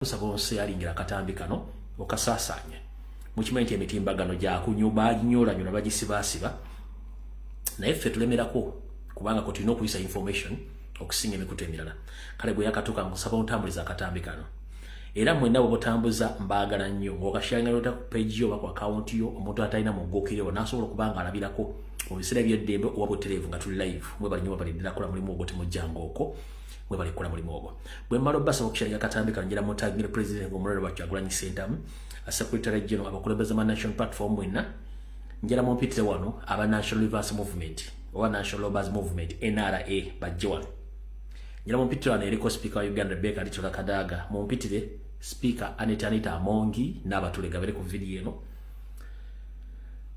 kusaba onse alingira akatambi kano okasaasanya mukimanyi nti emitimbagano gya kunyuba ginyola bagisibaasiba naye ffe tulemerako kubanga ko tulina okuyisa information okusinga emikutu emirala kale bwe yakatuuka nkusaba ontambuliza akatambi kano era mwenna bwobutambuza mbaagala nnyo ng'okashalingalota ku page yo oba ku account yo omuntu atalina muggukireo n'asobola okuba nga alabirako mu biseera by'eddembe oba butereevu nga tuli live mwe bali nnyo balidira kola mulimu ogwo temujjanga okwo mwe bali kola mulimu ogwo bwe mmala obbasa okushalinga akatambi kano njira mutagire president omulala wa Kyagulanyi Ssentamu secretary general abakulembeze ma national platform mwenna njira mumpitire wano aba national reverse movement oba national robbers movement NRA bajje wano njira mumpitire wano eriko speaker wa Uganda Rebecca Lichola Kadaga mumpitire speaker Anita Amongi n'abatulega bali ku video eno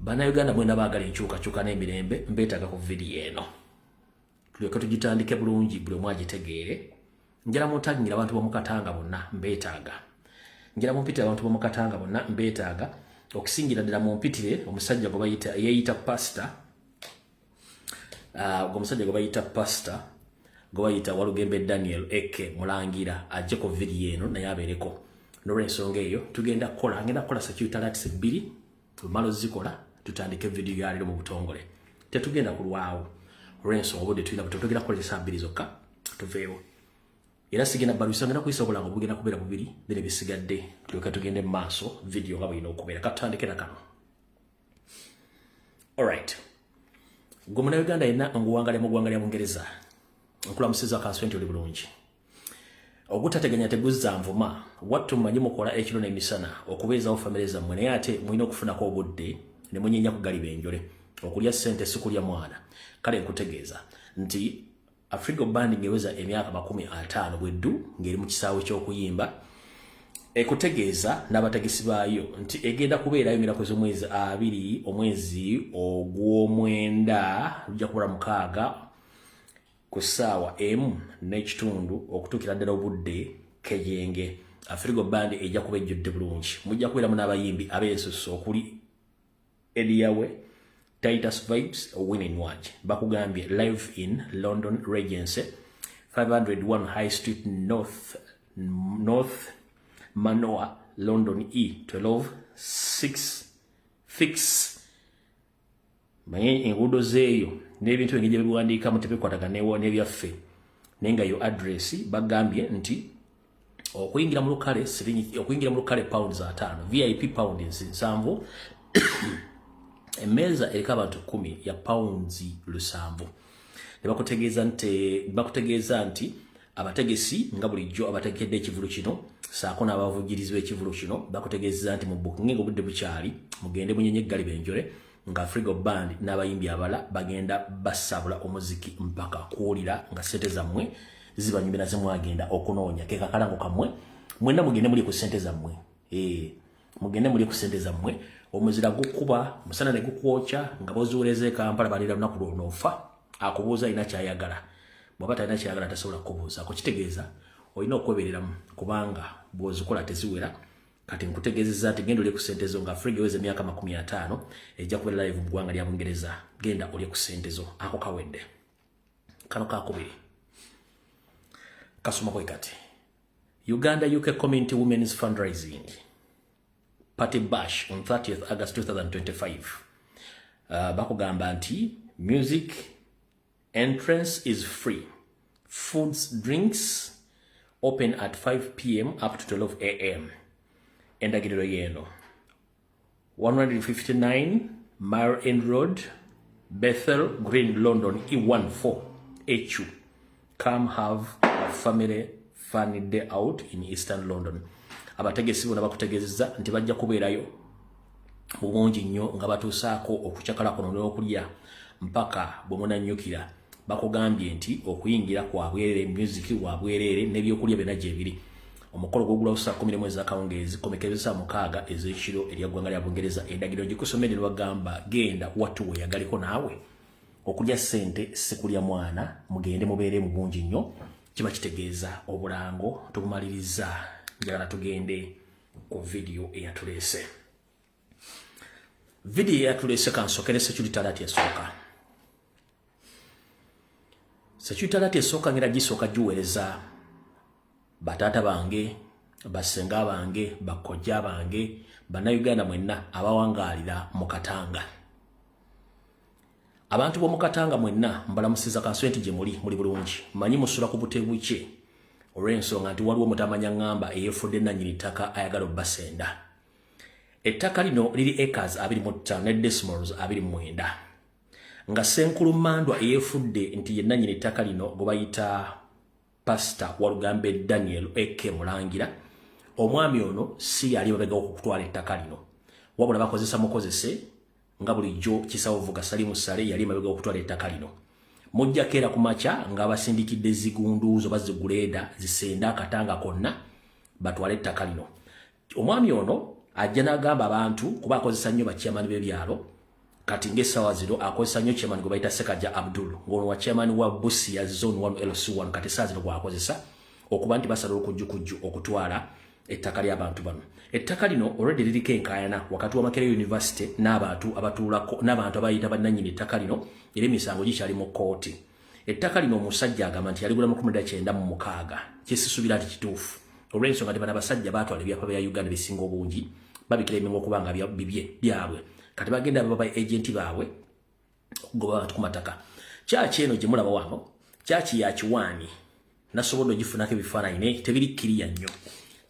bana Uganda mwena baagala enkyukakyuka n'emirembe mbeetaaga ku video eno tulyoke tugitandike bulungi buli omu agitegeere njira muntagingira abantu b'omukatanga bonna mbeetaaga njira mumpitire abantu b'omukatanga bonna mbeetaaga okusingira ddala mumpitire omusajja gwe bayita yeeyita pastor omusajja gwe bayita pastor gwe bayita Walugembe Daniel Eke Mulangira ajje ku video eno naye abeereko n'olw'ensonga eyo ngenda kukola security alerts 2 tumalo zikola tutandike video ya leero mu butongole tetugenda kulwawo olw'ensonga obudde tulina tugenda kukozesa 2 zokka tuveewo era sigenda balusa ngenda kuyisa obulango bugenda kubeera bubiri then bisigadde tulyoke tugende mu maaso video nga bwina okubeera katutandike na kano alright gwe muna Uganda yenna nguwangale mu ggwanga lya Bungereza okulamusiza kanswenti oli bulungi ogutateganya teguzza nvuma wattu mmanyi mukola ekiro n'emisana okubeezawo famire zammwe naye ate mulina okufunako obudde ne munyeenya kugaliba enjole okulya ssente si kulya mwana kale nkutegeeza nti Afrigo Band ngeweza emyaka 50 bweddu ngeri mu kisaawe ky'okuyimba ekutegeeza n'abategesi baayo nti egenda kubeerayo emirako z'omwezi 2 omwezi ogw'omwenda lujja kubula 6 ku ssaawa n'ekitundu okutuukira ddala obudde kejenge Afrigo Band ejja kuba ejjudde bulungi mujja kubeeramu n'abayimbi ab'ensusu okuli Ediyawe Titus Vibes Winning Watch bakugambye live in London Regency 501 High Street North Manoa London E12 6 fix manye enguudo zeeyo n'ebintu engeri biwandiikamu tebikwataganewo n'ebyaffe naye nga yo address bagambye nti okuyingira mu lukale pounds 5 VIP pounds 7 emeza erika abantu 10 ya pounds 7 bakutegeeza nti abategesi nga bulijjo abategedde ekivulu kino saako n'abavugirizi b'ekivulu kino bakutegeeza nti mu booking obudde bukyali mugende munyenye eggaliba enjole nga Afrigo Band n'abayimbi abala bagenda basabula omuziki mpaka kuwulira nga ssente zammwe zibanyumira zemwagenda okunoonya ke kakalango kammwe mwenna mugende muli ku ssente zammwe mugende muli ku ssente zammwe omuzira gukuba musana ne gukwokya nga bozuuleze Kampala balira lunaku lw'onoofa akubuuza alina kyayagala bw'aba talina kyayagala tasobola kubuuza akukitegeeza olina okwebereramu kubanga bw'ozikola teziwera kati nkutegeezezza nti genda olye ku ssente zo nga Afriga eweza emyaka 50 ejja kubeera live mu ggwanga lya Bungereza genda olye ku ssente zo ako kawedde kano kakubiri kasoma bwe kati Uganda UK Community Women's Fundraising Party Bash on 30th August 2025 bakugamba nti music entrance is free foods drinks open at 5 p.m. up to 12 a.m. endagiriro yeno 159 Mile End Road Bethel Green London E14 HU come have a family fun day out in Eastern London abategesi bona bakutegeezezza nti bajja kubeerayo bulungi nnyo nga batuusaako okucakala kuno n'okulya mpaka bwemunannyukira bakugambye nti okuyingira kwa bwerere music wa bwerere n'ebyokulya byonna gye biri omukolo gw'ogulawo saa 11 ez'akawungeezi komekereza 6 ez'ekiro erya ggwanga lya Bungereza endagiro gikusomedde ne bagamba genda wattu weyagaliko naawe okulya ssente sikulya mwana mugende mubeere mu bungi nnyo kiba kitegeeza obulango tubumaliriza njagala tugende ku video eyatuleese kansokere security alert yasooka security alert yasooka ngera gisooka giweereza batata bange basenga bange, bakojja bange, bannayuganda mwenna abawangalira mu Katanga. Abantu bo mu Katanga mwenna mbalamusiza kanswenti gye muli bulungi. Manyi musula ku butebuke olw'ensonga nti waliwo mutamanya ngamba eyefudde nannyini ttaka ayagala obbasenda. Ettaka lino liri acres 25 ne decimals 29. Nga Senkulu Mandwa eyefudde nti ye nannyini ttaka lino gwe bayita Pastor Walugambe Daniel Eke Mulangira, omwami ono si yali mabega okutwala ettaka lino, wabula bakozesa mukozese nga bulijjo Kisawo Vuga Salimu Sale yali mabega okutwala ettaka lino. Mujja keera ku makya nga basindikidde zigunduuzo baziguleda zisenda akatanga konna batwale ettaka lino. Omwami ono ajja n'agamba abantu kuba akozesa nnyo bachairman b'ebyalo, kati ng'essaawa zino akozesa nnyo chairman gwe bayita Sekaja Abdul, ng'ono wa chairman wa Busia Zone 1 LC1, kati essaawa zino gwakozesa okuba nti basala okujjukujju okutwala ettaka ly'abantu bano. Ettaka lino already liriko enkaayana wakati wa Makerere University n'abantu abatuulako n'abantu abayita bannannyini ettaka lino, era emisango gikyali mu kkooti. Ettaka lino omusajja agamba nti yaligula mu 1996, kyesisuubira nti kituufu olw'ensonga nti bano abasajja baatwala ebyapa bya Uganda bisinga obungi babikira emingo okuba nga bibye byabwe, kati bagenda baba agenti baabwe okugoba abantu ku mataka. Kyaki eno gye mulaba wano, kyaki ya Kiwaani, nasobodde ogifunako ebifaananyi naye tebirikkiriya nnyo.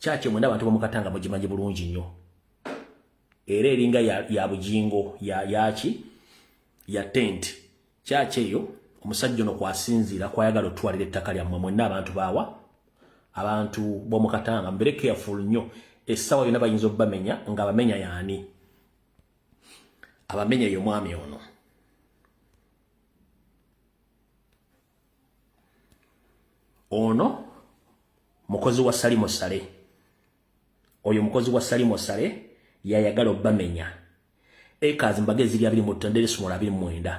Kyaki mwenda abantu bomu Katanga mugimanyi bulungi nnyo, era eringa ya bujingo ya tent. Kyaki eyo omusajja ono kwasinziira kwayagala otwalira ettaka lyammwe mwenna abantu baawa, abantu bomu Katanga mbere careful nnyo. Essaawa yonna bayinza obbamenya nga abamenya yaani? Abamenya ye mwami ono. Ono mukozi wa Salimo Sale. Oyo mukozi wa Salimo Sale yayagala obbamenya. Acres mbagezi lya 25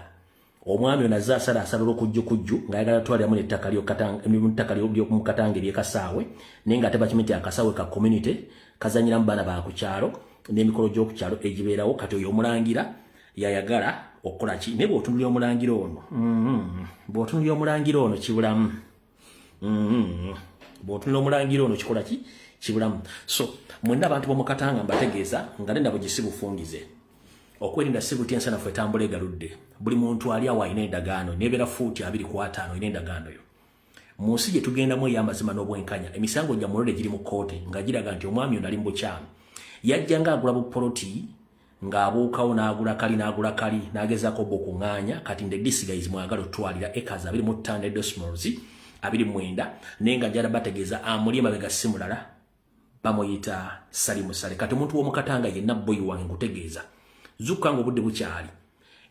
omwami ono azza asala okujjukujju ng'ayagala twaliramu ettaka ly'omu Katanga ery'ekasaawe, naye ng'ate bakimanyi nti akasaawe ka community kazanyiramu baana ba ku kyalo n'emikolo gy'oku kyalo egibeerawo. Kati oyo omulangira yayagala okukola ki? Naye bw'otunulira omulangira ono kibulamu. Bw'otunulira omulangira ono kikola ki? Kibulamu. So mwenna abantu b'omu Katanga mbategeeza nga nenda bwe gisibufungize okwerinda sibutya ensanafu etambula egaludde. Buli muntu ali awo alina endagaano n'ebeera fuuti 2.5 olina endagaano yo. Mu nsi gye tugendamu ey'amazima n'obwenkanya, emisango gya mulole giri mu kkooti nga giraga nti omwami ono ali mu bukyamu. Yajja ng'agula bupoloti ng'abuukawo n'agula kali n'agezaako okuŋŋaanya, kati nde disigayizi mwagala otwalira acres 25 decimals 29, naye nga jala bategeeza amuli emabega si mulala bamuyita Salimu Sale. Kati omuntu w'omu Katanga yenna boyi wange ngutegeeza, zukka ng'obudde bukyali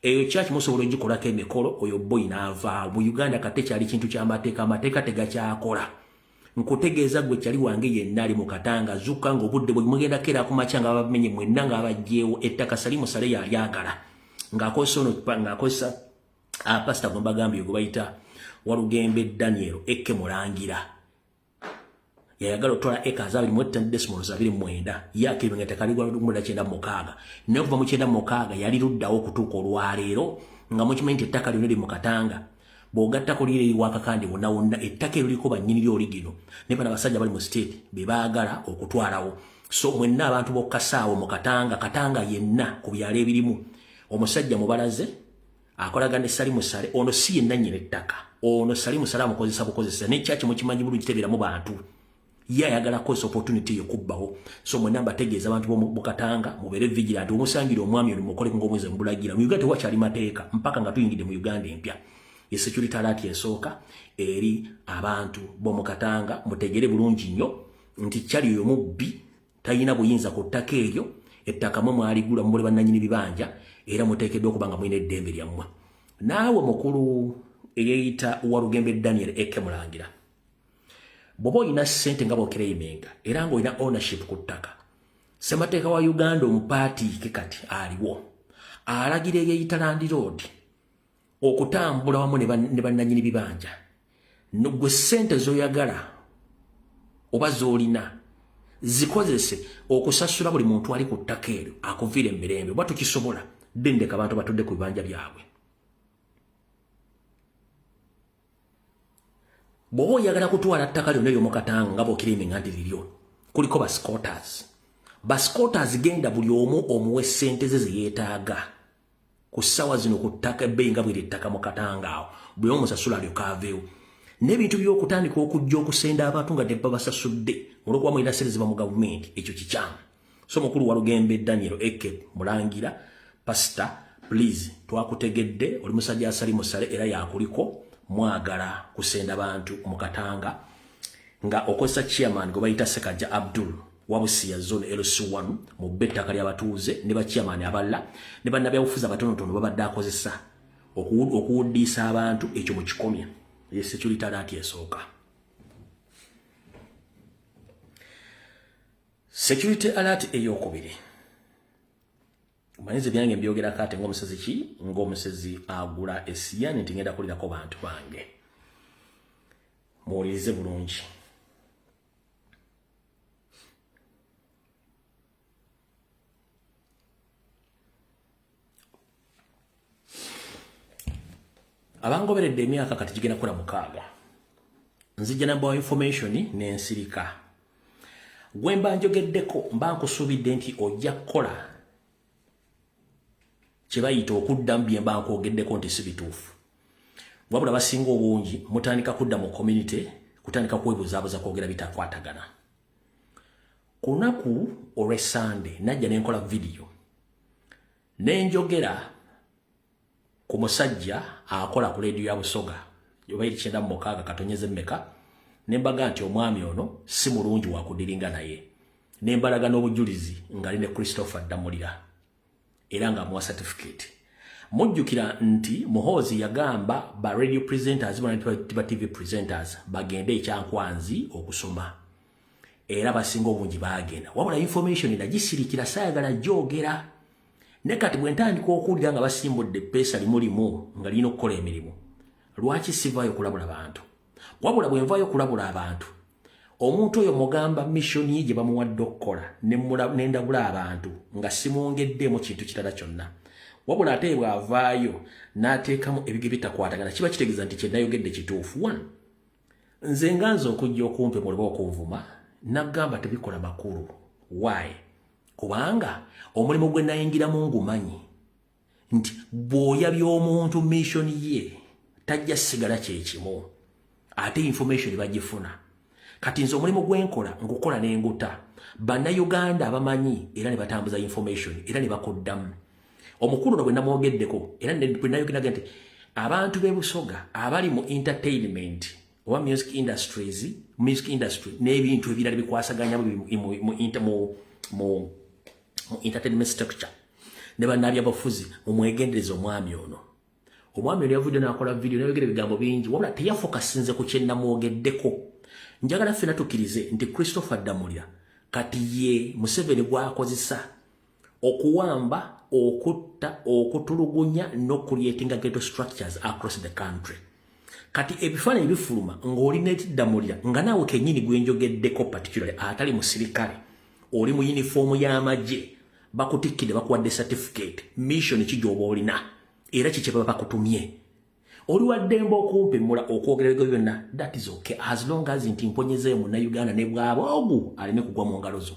eyo kyaki musobola ogikolako emikolo, oyo boyi n'ava mu Uganda. Kati kyali kintu ky'amateeka, amateeka tegakyakola. Nkutegeeza gwe kyali wange yenna ali mu Katanga, zukka ng'obudde bwe mugenda keera ku makya nga bamenye mwenna ng'abajjeewo ettaka Salimu Sale yalyagala ng'akozesa pastor gwe mbagambye gwe bayita Walugembe Daniel Eke Mulangira. Yayagala otwala acres 25 decimals 29 yakiribenga tekaligwa 1996, naye okuva mu 1996 yali luddawo okutuuka olwaleero nga mukimanyi nti ettaka lyonna liri mu Katanga. Bw'ogattako liri wakakandi wonna wonna ettaka eryo liriko bannyini ly'oligino ne bano abasajja bali mu state be baagala okutwalawo. So mwenna abantu b'okukasaawo mu Katanga yenna ku byalo ebirimu, omusajja mubalaze akolaga ne Salimu Sale. Ono si yenna nnyina ettaka, ono Salimu Sale amukozesa bukozesa n'ekyaki mukimanyi bulungi tebeeramu bantu. Ye ayagala kosa opportunity yokubbawo. So mwenna mbategeeza abantu b'omu Katanga mubeere vigilant, omusangira omwami ono mukole ng'omwezi mbulagira. Mu Uganda tewakyali mateeka mpaka nga tuyingidde mu Uganda empya. Ye security alert esooka eri abantu b'omu Katanga mutegere bulungi nnyo nti kyali oyo mubbi tayina buyinza ku ttaka eryo. Ettaka mwe mwaligula mubule bannannyini bibanja era muteekeddwa okuba nga mulina eddembe lyammwe. Naawe mukulu eyeeyita Walugembe Daniel Eke Mulangira, bw'oba olina ssente nga bw'okereyimenga era ng'olina ownership ku ttaka, ssemateeka wa Uganda omupaatiike kati aliwo alagira eyeeyita Land Road okutambula wamu ne bannannyini bibanja. Gwe ssente z'oyagala oba z'olina zikozese okusasula buli muntu ali ku ttaka eryo akuviira emirembe. Oba tukisobola dendeka abantu batudde ku bibanja byabwe. Bw'oba oyagala kutwala ttaka lyonna ery'omu Katanga nga bw'okiriiminga nti liryo, kuliko bascooters genda buli omu omuwe ssente ze zeyeetaaga ku ssaawa zino ku ttaka ebbeeyi nga bweri ettaka mu Katanga awo buli omu musasula alyoka aveewo n'ebintu by'okutandika okujja okusenda abantu nga tebba basasudde olw'okuba mulina sserezebwa mu gavumenti ekyo kikyamu. So mukulu wa Lugembe Daniel Eke Mulangira Pastor please twakutegedde oli musajja asali musale era yakuliko mwagala kusenda abantu mu Katanga nga okozesa chairman gwe bayita Ssekajja Abdul Wabusiya zone LC1 mu bettaka ly'abatuuze ne ba chairman aballa ne bannabyabufuzi abatonotono babadde akozesa okuwuddisa abantu ekyo mu kikomya ye security alert esooka. Security alert eyokubiri manize byange mbyogera kate ng'omusezi ki ng'omusezi agula esiyani nti ngenda kulirako bantu bange muwulirize bulungi. Abangoberedde emyaka kati gigenda kukola 6 nzijja namba information n'ensirika gwe mba njogeddeko mba nkusuubidde nti ojja kukola kye bayita okuddamu bye mba nkwogeddeko nti si bituufu wabula basinga obungi mutandika kudda mu community kutandika kwebuzaabuza kwogera bitakwatagana. Ku lunaku olw'Essande najja nenkola video nenjogera ku musajja akola ku leediyo ya Busoga yobairi 96 katonyeze mmeka nembaga nti omwami ono si mulungi wa kudiringa naye nembalaga n'obujulizi nga line Christopher Damulira era nga muwa certificate. Mujjukira nti Muhoozi yagamba ba radio presenters ba TV presenters bagende ekyankwanzi okusoma era basinga obungi bagenda wabula information nagisirikira saayagala gyogera ne kati bwe ntandika okuwulira nga basimbudde pesa limulimu nga lino okukola emirimu lwaki sivaayo kulabula abantu wabula bwe nvaayo kulabula abantu omuntu oyo mugamba mission ye gye bamuwadde okukola nendabula abantu nga simwongeddeemu kintu kirala kyonna wabula ate bw'avaayo n'ateekamu ebige bitakwatagana kiba kitegeeza nti kyenayogedde kituufu. 1 nze nganza okujja okumpe muliba okunvuma nagamba tebikola makulu. Why? Kubanga omulimu gwe nayingiramu ngumanyi nti bw'oya by'omuntu mission ye tajja sigala kyekimu ate information bagifuna. Kati nze omulimu gwenkola ngukola n'enguta bannayuganda abamanyi era ne batambuza information era ne bakoddamu. Omukulu no bwe namwogeddeko era bwe nayogeraga nti abantu b'e Busoga abali mu entertainment oba music industry n'ebintu ebirala bikwasaganya mu entertainment structure ne bannabyabufuzi mumwegendereza omwami ono. Omwami ono yavudde n'akola video n'ayogera ebigambo bingi wabula teyafokasinze ku kye namwogeddeko. Njagala ffenna tukkirize nti Christopher Damulira kati ye Museveni gw'akozesa okuwamba okutta okutulugunya n'okucreatinga ghetto structures across the country. Kati ebifaananyi bifuluma ng'olina Damulira nga naawe kennyini gwenjogeddeko particularly atali musirikale oli mu uniform y'amagye bakutikkidde bakuwadde certificate mission ki gy'oba olina era kiki baba bakutumye oli waddemba okumpemula okwogererwa byonna that is okay as long as nti mponyeze mu Uganda ne bw'aboogu aleme kugwa mu ngalo zo.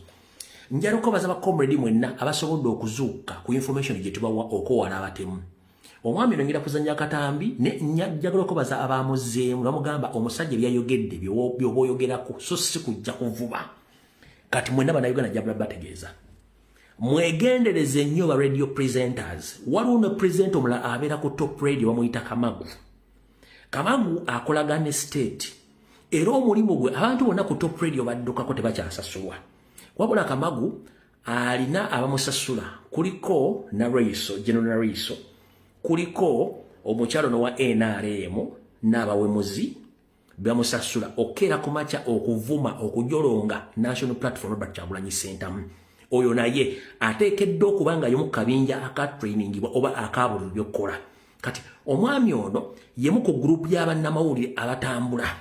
Njala okubaza ba comrade mwenna abasobodde okuzuuka ku information gye tubawa okowala abatemu. Omwami ngira kuzanya katambi ne njagala okubaza abamuzzeemu bamugamba omusajja byayogedde by'oboyogerako so si kujja kuvuba. Kati mwenna bannayuganda jabula bategeeza mwegendereze nnyo ba radio presenters. Waliwo ne presenter omulala abeera ku top radio bamuyita Kamagu akolaga ne state era omulimu gwe abantu bonna ku top radio baddukako tebakyasasulwa wabula Kamagu alina abamusasula kuliko General Raiso kuliko omukyalo no wa NRM n'abawemuzi bamusasula okera kumacha okuvuma okujolonga National Platform Robert Kyagulanyi Center. Oyo naye ateekeddwa okubanga yomu kabinja akatrainingibwa oba akabulu byokola. Kati omwami ono yemu ku group y'abannamawulire abatambula.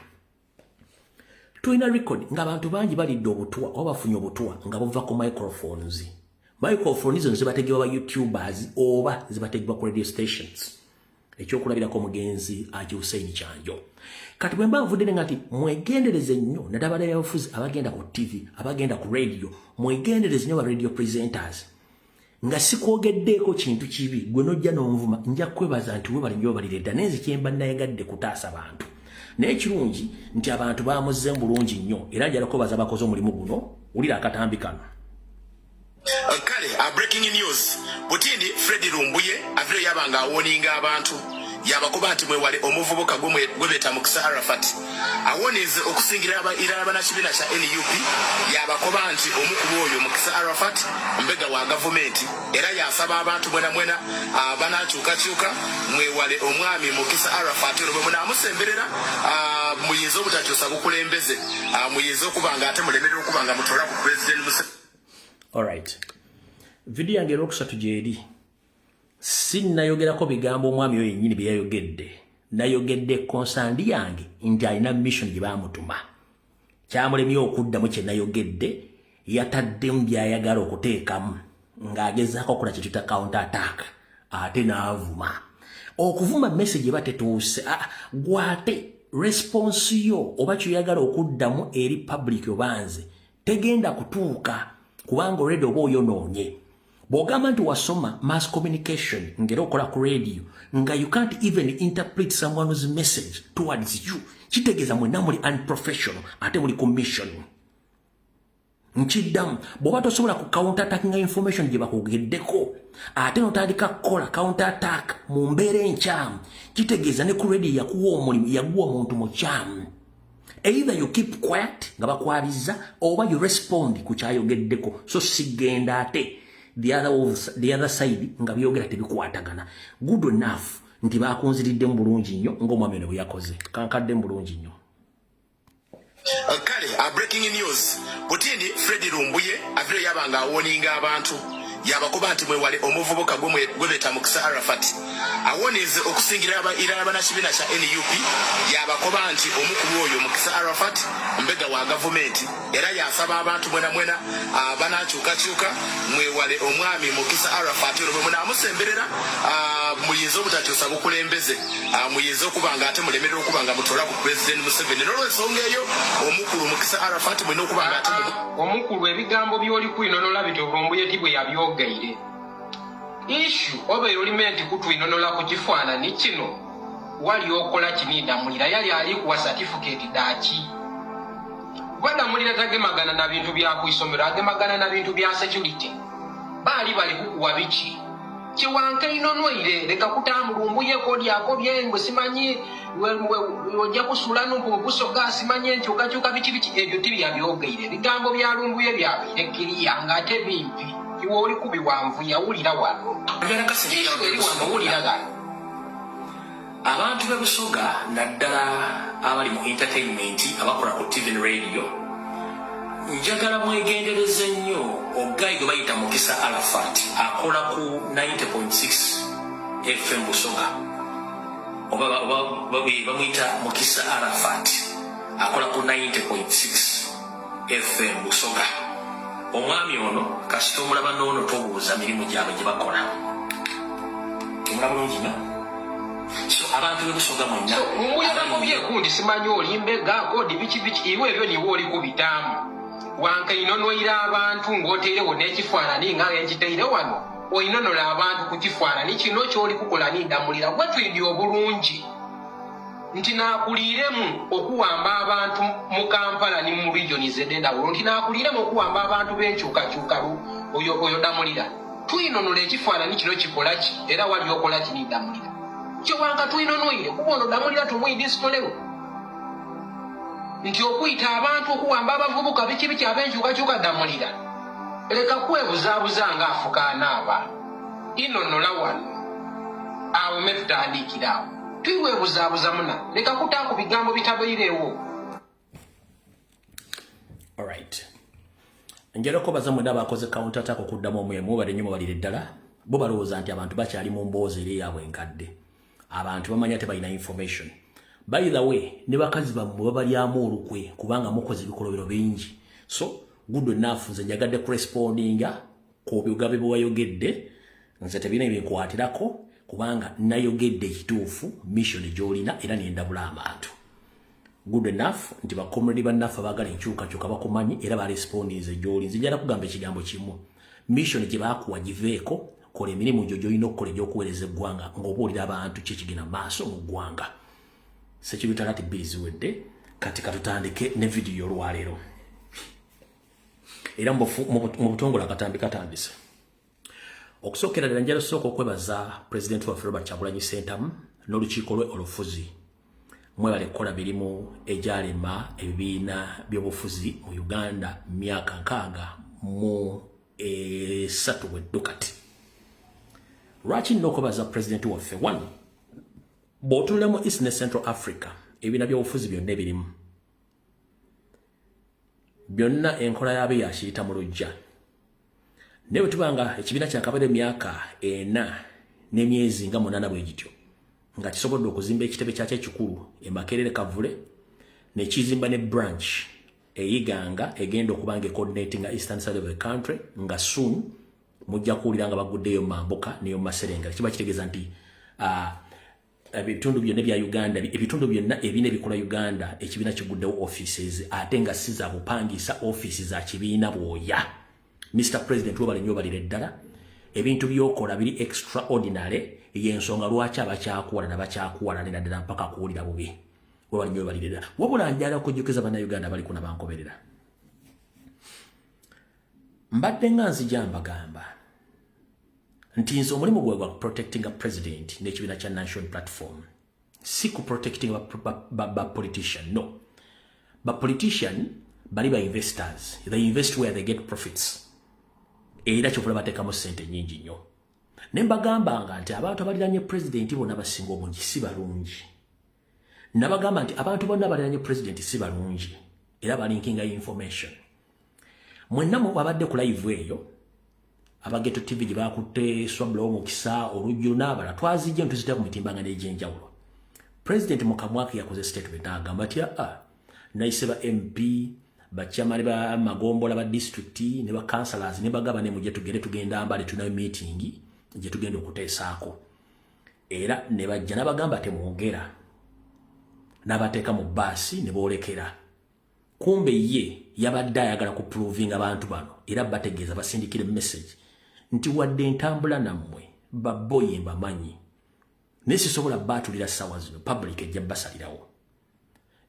Tulina record nga abantu bangi balidde obutwa oba bafunye obutwa nga buva ku microphones. Microphones zo zibategebwa ba YouTubers oba zibategebwa ku radio stations. ekyokulabirako omugenzi Haji Hussein Kyanjo. Kati bwe mba nvudde ngati mwegendereze nnyo naddala abafuzi abagenda ku TV, abagenda ku radio, mwegendereze nnyo ba radio presenters. Nga sikwogeddeeko kintu kibi gwe nojja n'onvuma nja kwebaza nti webali nnyo balire dda nenzi kyemba nayegadde kutaasa bantu. Naye kirungi nti abantu bamuzze bulungi nnyo era njala kwebaza bakoze omulimu guno. Wulira akatambi kano. Kale, breaking news. Butindi Freddy Lumbuye avire yabanga awoninga abantu yabakuba nti mwewale omuvubuka gwebeta Mukisa Arafat. Awonize okusingira abana kibina kya NUP yabakuba nti omukubu oyo Mukisa Arafat mbega wa government era yasaba abantu mwena banakyukakyuka mwewale omwami Mukisa Arafat olwo bwe munamusemberera muyinza obutakyusa kukulembeze muyinza okubanga ate mulemerera okubanga mutola ku president Museveni. Alright. Video yange rokusatu jeri. Sinnayogerako bigambo omwami oyo yennyini bye yayogedde. Nayogedde konsandi yange nti alina mission gye baamutuma. Kyamulemye okuddamu kye nayogedde yataddemu byayagala okuteekamu ng'agezaako okukola kye tuyita counter attack ate n'avuma. Okuvuma message eba tetuuse gwate response yo oba kyoyagala okuddamu eri public obanze tegenda kutuuka kubanga already oba oyonoonye. Bw'ogamba nti wasoma mass communication ngera okola ku radio nga you can't even interpret someone's message towards you kitegeeza mwenna muli unprofessional ate muli ku mission. Nkiddamu bw'oba tosobola ku counter attacking information gye bakugeddeko ate notandika kukola counter attack mu mbeera enkyamu kitegeeza ne ku radio yakuwa omulimu yaguwa omuntu mukyamu. Either you keep quiet nga bakwabiza oba you respond ku kyayogeddeko so sigenda ate the other side nga byogera tebikwatagana. Good enough nti bakunziridde mu bulungi nnyo ng'omwami ono bwe yakoze kankadde mu bulungi nnyo. Kale, breaking news. Butindi Freddy Lumbuye avire yabanga awoninga abantu yabakuba nti mwewale omuvubuka gwebeta Mukisa Arafat. Awonize okusingira abana kibina kya NUP yabakuba nti omukubu oyo Mukisa Arafat mbega wa government era yasaba abantu mwena banakyukakyuka mwewale omwami Mukisa Arafat olwo bwe munamusemberera muyinza obutakyusa bukulembeze muyinza okubanga ate mulemerera okubanga mutola ku president Museveni n'olwensonga eyo omukulu Mukisa Arafat mwena okubanga ate omukulu ebigambo by'oli kwinonola bitobulumbuye tibwe yabyogeire issue oba element kutwinonola ku kifaananyi kino wali okola kinidamulira yali ali kuwa certificate daki wadamulira tagemagana na bintu bya kuisomero agemagana na bintu bya security bali kukuwa biki kiwanka inonoire leka kutambulumbuye kodi yako byengwe simanyi ojja kusula n'okusoga simanyi nkyukakyuka biki ebyo tibyabyogere bigambo byalumbuye byabirekiriya ng'ate bimpi iwe oli kubiwanvu yawulira wano eri wano wulira gano. Abantu be Busoga naddala abali mu entertainment abakola ku TV and radio njagala mwegendereze nnyo ogayi gwe bayita Mukisa Arafat akola ku 90.6 FM Busoga oba bamuyita Mukisa Arafat akola ku 90.6 FM Busoga. Omwami ono kasita omulaba n'ono tobuuza mirimu gyabwe gye bakola omulaba bulungi nnyo. So abantu be Busoga mwenna muyagamo byekundi simanyi olimbega kodi biki iwe ebyo niwe oli kubitamu wanka inonoira abantu ng'oteirewo n'ekifaananyi nga nkiteire wano oinonola abantu ku kifaananyi kino ky'oli kukola nindamulira gwe twidya obulungi nti naakuliiremu okuwamba abantu mu Kampala ne mu regions ed'endawulo nti naakuliiremu okuwamba abantu b'enkyukakyuka oyo damulira twinonola ekifaananyi kino kikola ki era wali okola kinindamulira kyowanka twinonoire kuba ono damulira tumwidisitolewo nti okuyita abantu okuwamba abavubuka biki ab'enkyukakyuka damulira leka kwebuzaabuza ng'afukaanaaba inonola wano awo me tutandikiraawo twibwebuzaabuza muna leka kutaaku bigambo bitabairewo. Alright. Njala okubaza mwena abakoze counter attack okuddamu omwemu bali nnyo balire ddala bo balowooza nti abantu bakyali mu mboozi eri yaabwe enkadde abantu bamanya tebalina information. By the way ne bakazi bammwe babalyamu olukwe kubanga mukoze ebikolobero bingi so good enough nze njagadde kurespondinga ku bigambo bye wayogedde nze tebina ebinkwatirako kubanga nayogedde ekituufu mission gy'olina era nendabula abantu. Good enough nti bakomredi bannaffe baagala enkyukakyuka bakumanyi era barespondinze gy'oli. Nze njala kugamba ekigambo kimu. Mission gye baakuwa giveeko, kola emirimu gyo gy'olina okukola egy'okuweereza eggwanga ng'obuulira abantu kye kigenda maaso mu ggwanga. Sekirutala ati bbiri ziwedde, kati katutandike ne vidiyo olwaleero. Era mu butongole akatambi katandise. Okusookera ddala njala sooka okwebaza President waffe Robert Kyagulanyi Ssentamu n'olukiiko lwe olufuzi. Mwebale kukola mirimu egyalema ebibiina by'obufuzi mu Uganda myaka 63 weddukati. Lwaki nnina okwebaza President waffe? One, bw'otunula mu East ne Central Africa, ebibiina by'obufuzi byonna ebirimu. Byonna enkola yabyo yakiyita mu luggya. Naye bwe tubanga ekibiina kyakabadde emyaka 4 n'emyezi nga 8 bwe gityo, nga kisobodde okuzimba ekitebe kyakyo ekikulu e Makerere Kavule, ne kizimba ne branch eyiganga egenda okubanga coordinating eastern side of the country, nga soon mujja kuwulira nga baguddeyo Mambuka neyo Maserengera. Kiba kitegeeza nti ebitundu byonna bya Uganda, ebitundu byonna ebine bikola Uganda, ekibiina kiguddewo offices ate nga si za bupangisa offices za kibiina bwoya. Mr. President webale nnyo balira eddala ebintu byokola biri extraordinary y'ensonga lwaki abakyakuwala n'abakyakuwalanira ddala mpaka kuwulira bubi. Webale nnyo balira eddala. Wabula njala okujjukiza bannayuganda bali kuna bankoberera. Mbadde nga nzija mbagamba nti nze omulimu gwe gwa protecting a president n'ekibiina kya National Platform si ku protecting ba politician, no. Ba politician bali ba investors. They invest where they get profits. Era kyokula bateekamu ssente nnyingi nnyo. Ne mbagambanga nti abantu abaliranye president bonna basinga obungi si balungi. Nabagamba nti abantu bonna abaliranye president si balungi era balinkinga information. Mwenna babadde ku live eyo abageto TV gye bakutte Swabula Omukisa olujju n'abala twazijja ntuzita ku mitimbanga n'egyenjawulo. President Mukamwaki yakoze statement agamba ati nayise ba MP bachamali ba magombola ba district ne ba councillors ne bagaba ne mujje tugenda mbale tunayo meeting gye tugenda okuteesaako. Era ne bajja nabagamba temwogera n'abateeka mu basi ne boolekera. Kumbe ye yabadde ayagala ku proving abantu bano era bategeeza basindikire message nti wadde entambula nammwe baboye mbamanyi nesisobola batulira sawa zino public ejja basalirawo.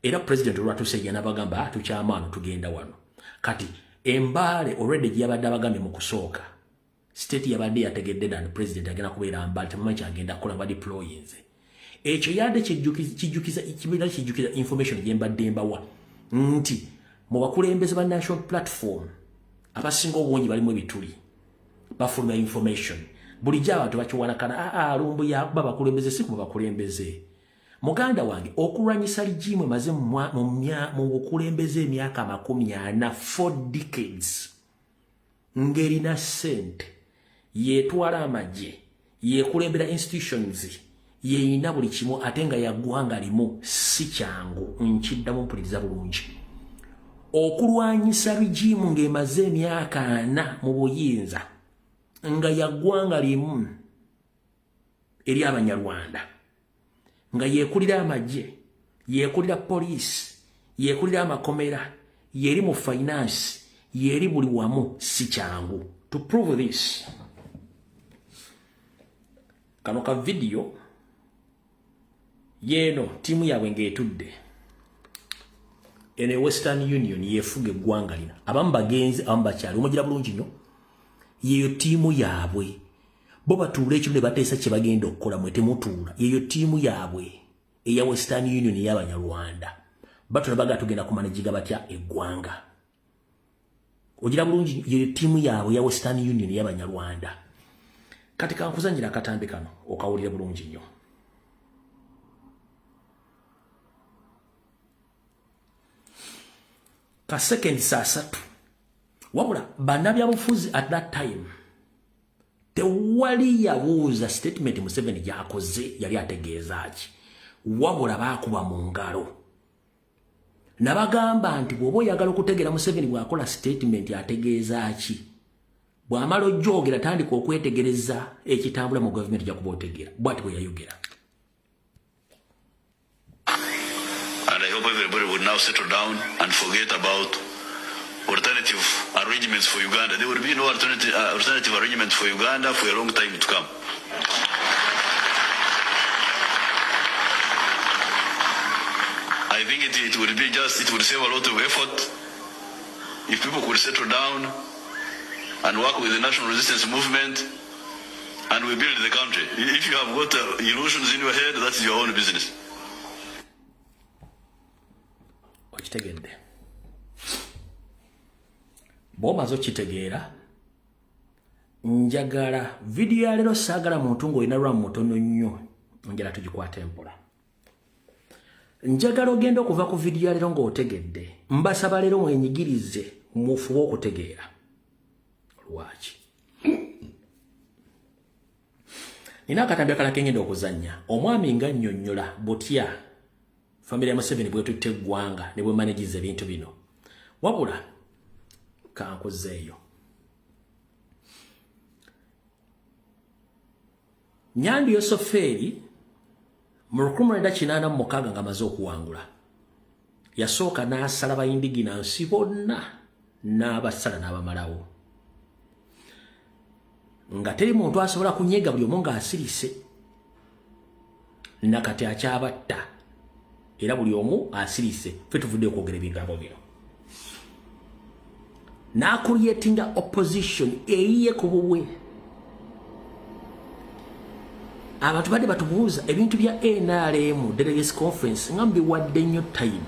Era president olwatuse ye nabagamba tukyamaano tugenda wano. Kati embale already gye yabadde abagambye mu kusooka state yabadde yategedde dan president agenda kubeera mbale temamanyi kyagenda kukola ba deployinze. Ekyo yadde kijjukiza information gye mbadde mbawa nti mu bakulembeze ba National Platform abasinga obungi balimu ebituli bafulumya information bulijjo abantu bakiwanakana lumbu yakuba bakulembeze si kuba bakulembeze. Muganda wange okulwanyisa ligimu maze mu bukulembeze emyaka 40 4 decades ngerina sente yetwala amagye yekulembera institutions yeyina buli kimu ate nga yaggwanga limu si kyangu nkiddamu mpuliriza bulungi. Okulwanyisa ligimu ng'emaze emyaka 4 mu buyinza nga yaggwanga limu eri Abanyarwanda nga yekulira amagye yekulira police yekulira amakomera yeri mu finance yeri buli wamu si kyangu. To prove this, kano ka video yeno timu yaabwe ng'etudde ene Western Union yefuga eggwanga lino abamu bagenzi abamu bakyali omugira bulungi nnyo yeyo timu yaabwe bo batuula ekiro ne bateesa kye bagenda okukola mwe temutuula. Yeyo timu yaabwe eya Western Union y'Abanyarwanda batula baga tugenda kumanajiga batya eggwanga. Ogira bulungi yeyo timu yaabwe ya Western Union y'Abanyarwanda. Kati kankuzanyira akatambi kano okawulira bulungi nnyo. Ka second saa 3 wabula bannabyabufuzi at that time tewali yabuuza statement Museveni gyakoze yali ategeeza ki, wabula baakuba mu ngalo nabagamba nti bw'oba oyagala okutegeera Museveni bw'akola statement ategeeza ki bw'amala ojjogera tandika okwetegereza ekitambula mu gavumenti jakuba otegeera bw'ati bwe yayogera. And I hope everybody would now settle down and forget about alternative arrangements for Uganda. There will be no alternative arrangements for Uganda for a long time to come. I think it would be it would save a lot of effort if people could settle down and work with the national resistance movement and we build the country. If you have got illusions in your head, that's your own business. Okitegedde. Bw'omaze okitegeera, njagala video ya leero saagala muntu ng'olina lwa mutono nnyo, njagala tugikwate empola. Njagala ogenda okuva ku video ya leero ng'otegedde, mbasaba leero mwenyigirize mufube okutegeera. Lwaki? Nina akatambi akalala ke ngenda okuzannya. Omwami nga nnyonnyola butya family ya Museveni bw'etutte eggwanga ne bwe managiza ebintu bino. Wabula kankuzeeyo. Nyandi Yosoferi mu 1986 nga amaze okuwangula yasooka n'asala bayindiginansi bonna n'abasala n'abamalawo. Nga teri muntu asobola kunyega buli omu ng'asirise. Nakati akyabatta era buli omu asirise. Ffe tuvudde okwogera ebigambo bino. N'akuliyetinga opposition eyiye ku bubwe. Abantu badde batubuuza ebintu bya NRM Delegates Conference nga mbiwadde nnyo time.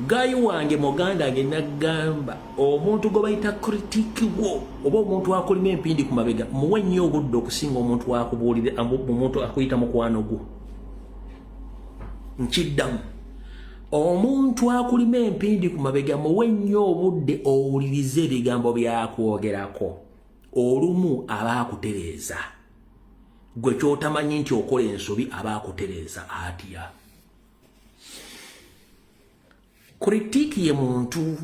Gayi wange muganda nge nagamba omuntu gwe bayita critique wo oba omuntu akulima empindi ku mabega muwe nnyo obudde okusinga omuntu akubuulire omuntu akuyita mukwano gwo. Nkiddamu omuntu akulima empindi ku mabega muwe nnyo obudde owulirize ebigambo byakwogerako. Olumu aba akutereeza. Gwe kyotamanyi nti okola ensobi aba akutereeza atya. Kritiki ye muntu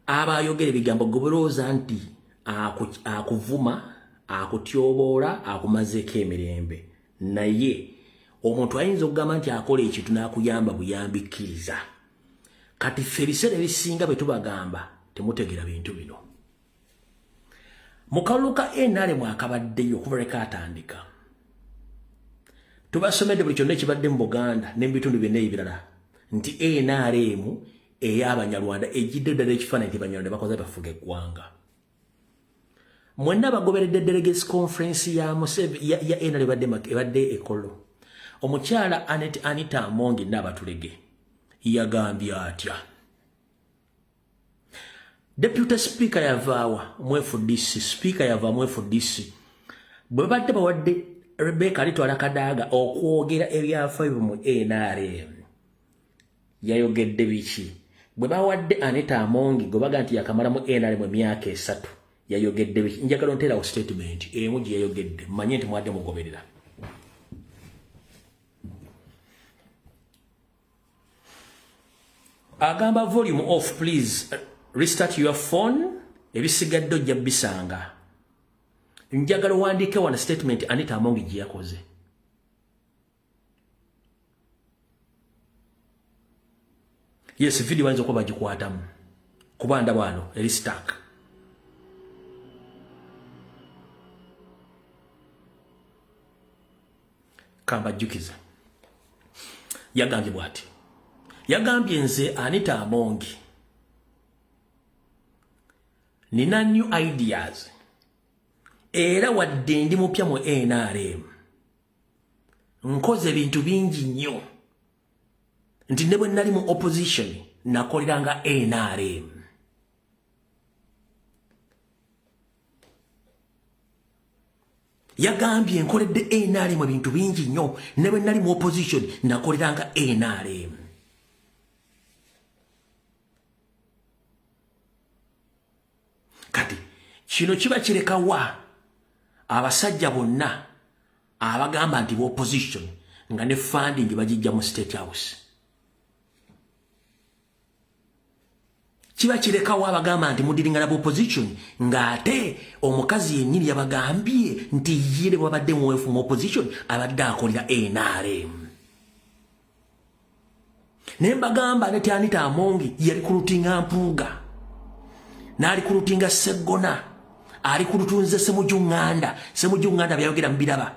aba ayogera ebigambo goberooza nti akuvuma, akutyoboola, akumazeeko emirembe. Naye omuntu ayinza okugamba nti akola ekintu n'akuyamba buyambikkiriza. Kati ffe ebiseera ebisinga bwe tubagamba temutegera bintu bino. Mu kalulu ka NRM akabaddeyo okuva lwe kaatandika tubasomedde buli kyonna ekibadde mu Buganda n'ebitundu byonna ebirala nti NRM ey'Abanyarwanda ejjidde ddala ekifaananyi nti Banyarwanda bakoze bafuga eggwanga. Mwenna bagoberedde Delegates Conference ya NRM ebadde Ekolo. Omukyala Anita Amongi n'abatulege yagambye atya. Deputy Speaker yavaawa mu FDC, Speaker yavaawa mu FDC. Bwe badde bawadde Rebecca alitwala Kadaga okwogera ebyafaayo mu NRM. Yayogedde biki? Bwe bawadde Anita Amongi gwe baga nti yakamala mu NRM emyaka 3 yayogedde biki? Njagala onteerawo statement emu gye yayogedde manye nti mwadde mugoberera. Agamba volume off please, restart your phone. Ebisigadde ojja bisanga. Njagala wandiike wana statement Anita Amongi gye yakoze. Yes, video wanzo kwa bagikwatamu. Kubanda bwano eri stack. Kamba jukiza. Yagambye bwati. Yagambye nze Anita Amongi. Nina new ideas. Era wadde ndi mupya mu NRM. Nkoze bintu bingi nnyo. Nti ne bwe nali mu opposition nakoleranga NRM. Yagambye nkoledde NRM ebintu bingi nnyo ne bwe nali mu opposition nakoleranga NRM. Kati kino kiba kirekawa abasajja bonna abagamba nti opposition nga ne funding bagijja mu State House. kiba kirekawo abagamba nti mudiringa laba opposition ng'ate omukazi yennyini yabagambye nti yire wabadde muweefu mu opposition abadde akolera NRM. Ne mbagamba ne Anita Amongi yali kulutinga Mpuuga n'ali kulutinga Sseggona ali kulutunze Ssemujju Nganda byayogera mu biraba.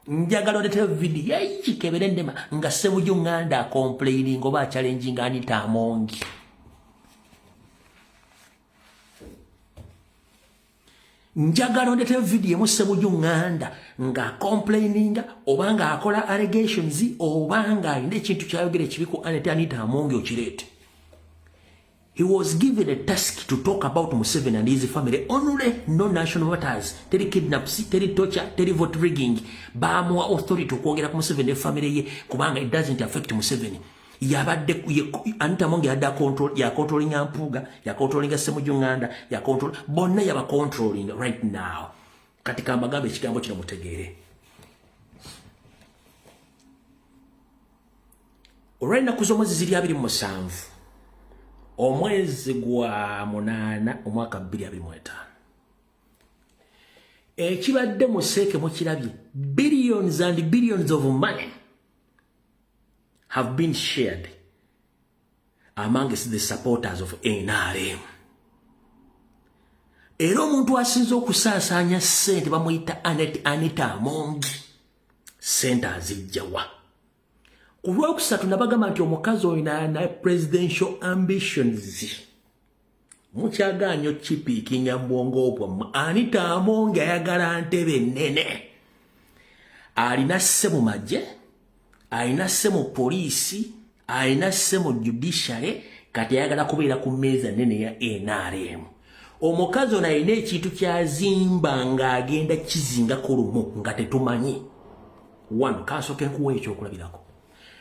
Njagala odete video kikebere ndema nga Ssemujju Nganda complaining oba challenging Anita Amongi. Njagala odete video mu Ssemujju Nganda nga complaining oba nga akola allegations oba nga alina ekintu kyayogera ekibiku Anita Amongi okirete. He was given a task to talk about Museveni and his family only, no national matters. Teri kidnaps, teri torture, teri vote rigging. Bamuwa authority okwogera ku Museveni family ye kubanga it doesn't affect Museveni. Yabadde Anita Amongi yadda control ya controlling Mpuuga, ya controlling Ssemujju Nganda, ya control bonna yaba controlling right now. Katika amagambo ekigambo kino mutegeere. Olw'ennaku kuzomwezi ziri 27. Omwezi gwa 8 omwaka 2025. Ekibadde museeke mukirabye, billions and billions of money have been shared amongst the supporters of NRM. Era omuntu asinze okusaasaanya ssente bamuyita Anita Amongi. Ssente azijjawa. Kulwokusatu nabagamba nti omukazi oyo na presidential ambitions. Mukyagaanyo kipiikinga mbwongo bwammwe. Anita Amongi ayagala ntebe nnene. Alina sse mu magye, alina sse mu poliisi, alina sse mu judiciary, kati ayagala kubeera ku mmeeza nnene ya NRM. Omukazi ono alina ekintu kyazimba ng'agenda kizingako lumu nga tetumanyi. One, kansooke nkuwa ekyokulabirako.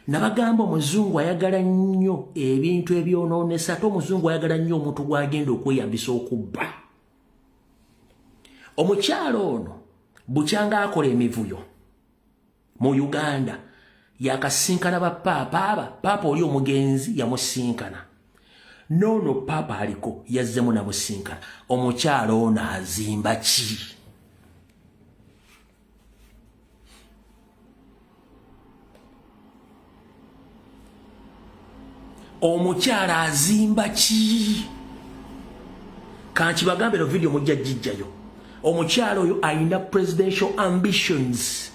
Nabagamba omuzungu ayagala nnyo ebintu ebyonoonesa ate omuzungu ayagala nnyo omuntu gw'agenda okweyambisa okubba. Omukyalo ono bukyanga akola emivuyo mu Uganda yakasinkana paapa oli omugenzi yamusinkana. Noono paapa aliko yazzemu namusinkana. Omukyalo ono azimba ki? Omukyala azimba ki? Kanchi bagambe no video mujja jijjayo. Omukyala oyo ayina presidential ambitions.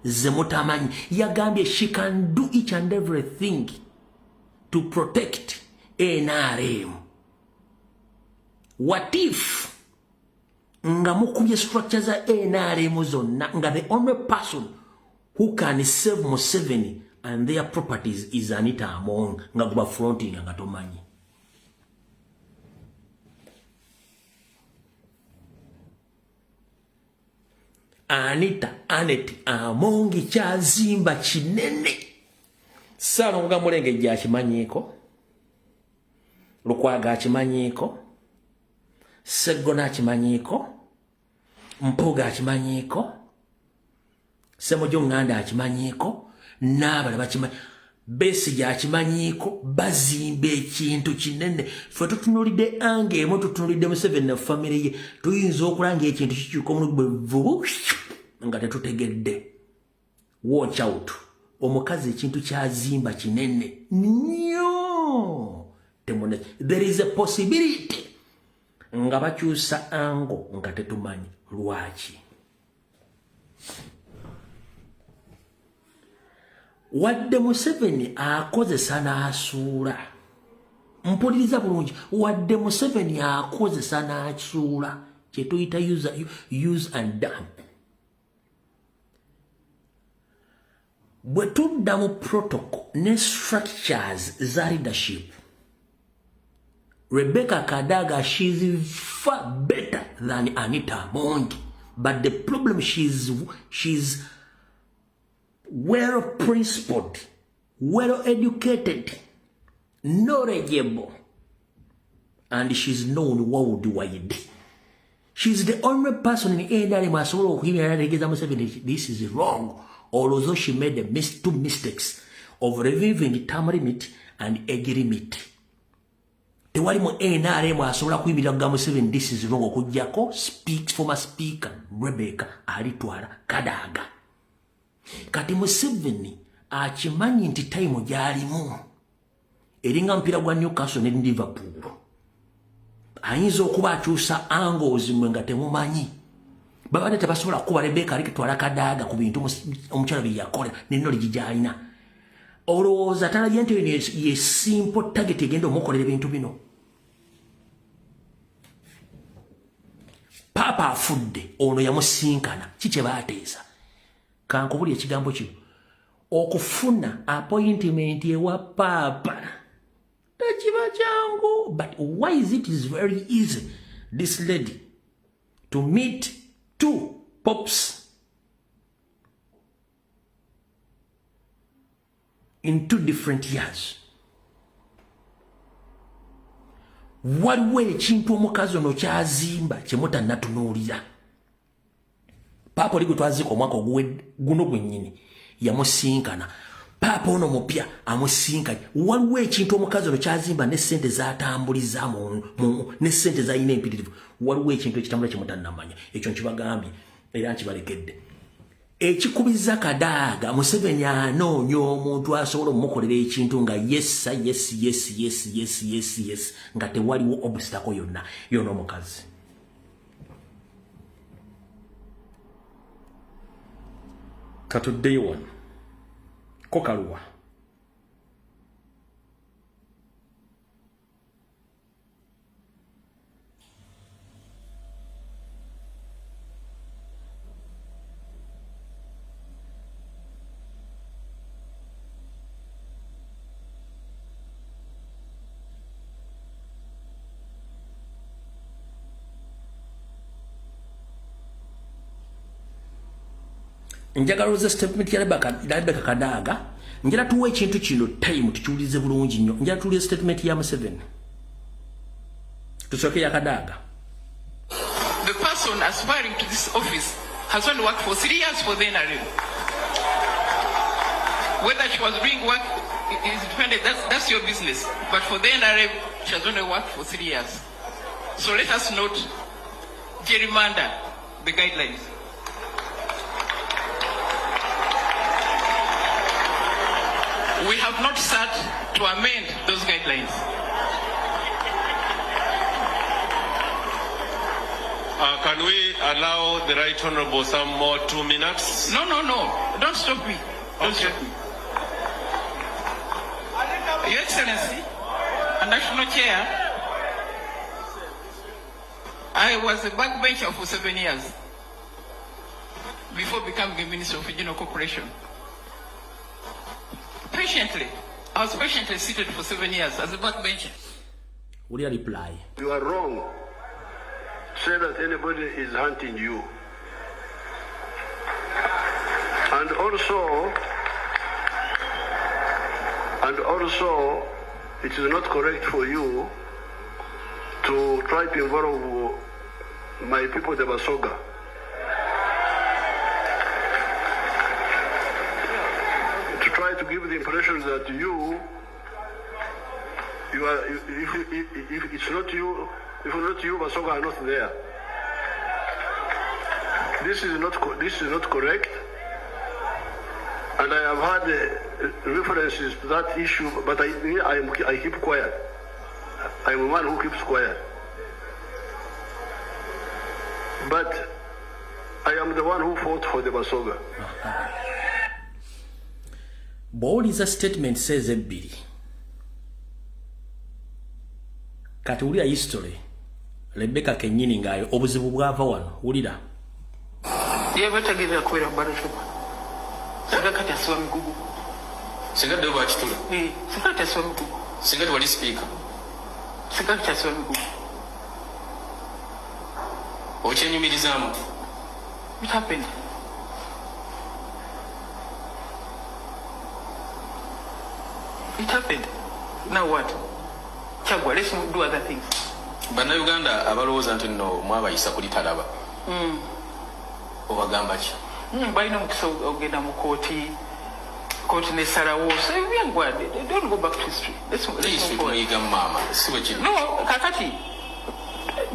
Zemutamanyi yagambye she can do each and everything to protect NRM. What if nga mukubye structures za NRM zonna nga the only person who can save Museveni and their properties is Anita Amongi nga kuba fronting nga tomanyi. Anita Amongi kyazimba kinene. Sano nga mulenge gya kimanyiiko. Lukwaga kimanyiiko. Sseggona kimanyiiko. Mpuuga akimanyiiko. Ssemujju Nganda akimanyiiko. N'abala bakimanyi. Besigye akimanyiiko. Bazimba ekintu kinene. Ffe tutunulidde ange emu tutunulidde Museveni na family ye. Tuyinza okulanga ekintu kikyuka omululu gwe vubu nga tetutegedde. Watch out. Omukazi ekintu kyazimba kinene nnyo. There is a possibility nga bakyusa ango nga tetumanyi lwaki. Wadde Museveni akozesa n'asuula. Mpuliriza bulungi. Wadde Museveni akozesa n'asuula. Kye tuyita use and dump. Bwe tudda mu protocol ne structures za leadership, Rebecca Kadaga, she's far better than Anita Amongi. But the problem, she's well principled, well educated, knowledgeable, and she's known worldwide. She's the only person in NRM this is wrong. Although she made two mistakes of removing the term limit and age limit. tewali mu NRM asobola kuyimirira kugamba Museveni this is wrong okujjako former speaker Rebecca alitwala Kadaga. Kati Museveni akimanyi nti time gyalimu eringa mpira gwa Newcastle ne Liverpool ayinza okuba akyusa angles mwe nga temumanyi babadde tebasobola kuba Rebecca alikitwala Kadaga ku bintu omukyala bye yakola nenno ligijaalina olowooza talabye nti ye simple target egenda omukolera ebintu bino. Papa afudde ono yamusinkana kikye baateesa kankubuli ekigambo kino okufuna appointment ewa Papa takiba kyangu, but why is it is very easy this lady to meet two pops in 2 different years. Waliwo ekintu omukazi ono kyazimba kyemuta natunuulira. Papa oli gwe twazika omwaka guno gwennyini yamusinkana. Papa ono mupya amusinkanye. Waliwo ekintu omukazi ono kyazimba ne ssente zatambuliza ne ssente zayina empitirivu. Waliwo ekintu ekitambula kyemuta namanya. Ekyo nkibagambye era nkibalekedde. Ekikubiza Kadaga Museveni anoonya omuntu asobola omukolera ekintu nga yes nga tewaliwo obstacle yonna yona omukazi. Katuddeyo wano kokaluwa njagala uze statement ya Rebecca Kadaga njala tuwe ekintu kino time tukiwulize bulungi nnyo njala tuwulize statement ya Museveni tusoke ya Kadaga. The person aspiring to this office has only worked for 3 years for the NRM. Whether she was doing work is dependent, that's your business, but for the NRM she has only worked for 3 years. So let us not gerrymander the guidelines. We have not sat to amend those guidelines. Can we allow the Right Honourable some more 2 minutes? No. Don't stop me. Don't stop me. Your Excellency, a National Chair, I was a backbencher for 7 years before becoming a Minister of Regional Corporation. I was patiently seated for 7 years as a backbencher. Will you reply? You are wrong. Say that anybody is hunting you. And also, it is not correct for you to try to involve my people, the Basoga. To give the impression that you are, if it's not you, Basoga are not there. This is not correct, and I have had references to that issue, but I keep quiet. I'm a man who keeps quiet. But I am the one who fought for the Basoga. Bw'owuliza statement says ebbiri kati wulira history Rebecca kennyini ngaayo obuzibu bwava wano wulira yebategeeza kubeera balotoba singa kati asiba migugu singa ddeo bakitula singa kati asiba migugu singa tewali speaker singa kati asiba migugu okyenyumirizaamu. What happened? It happened. Now what? Chagwa, let's do other things. Bannayuganda abalowooza nti nno mwabayisa kulitalaba. Obagamba ki? Balina omukisa ogenda mu kooti court ne salawo. So we are going. Don't go back to history. Let's move forward. No, kakati.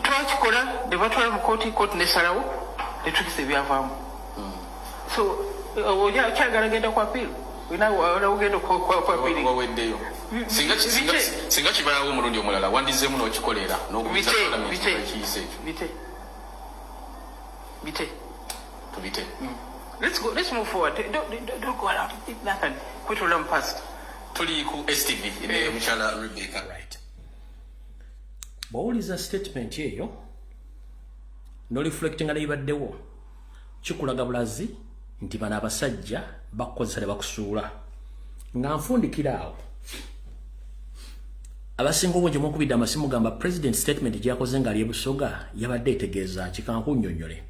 Twachikola debatwala court ne salawo. The tricks they have. So oya kyagala genda kwa appeal. Wina ugenda kwa appeal. Waweddeyo. Singa kibayawo omulundi omulala wandizemu n'okikolera n'okubita Bite. tubite. Let's move forward. Don't go around. Nothing. Quit all them past. Tuli ku STV ne mukyala Rebecca. Right. Bawuliza statement eyo no reflecting ala ibaddewo kikulaga bulazi nti bana abasajja bakozesa ne bakusuula nga nfundikira awo abasinga obungi mukubidde amasimu gamba president statement gyakoze nga ali e Busoga yabadde etegeeza kikankunnyonnyole.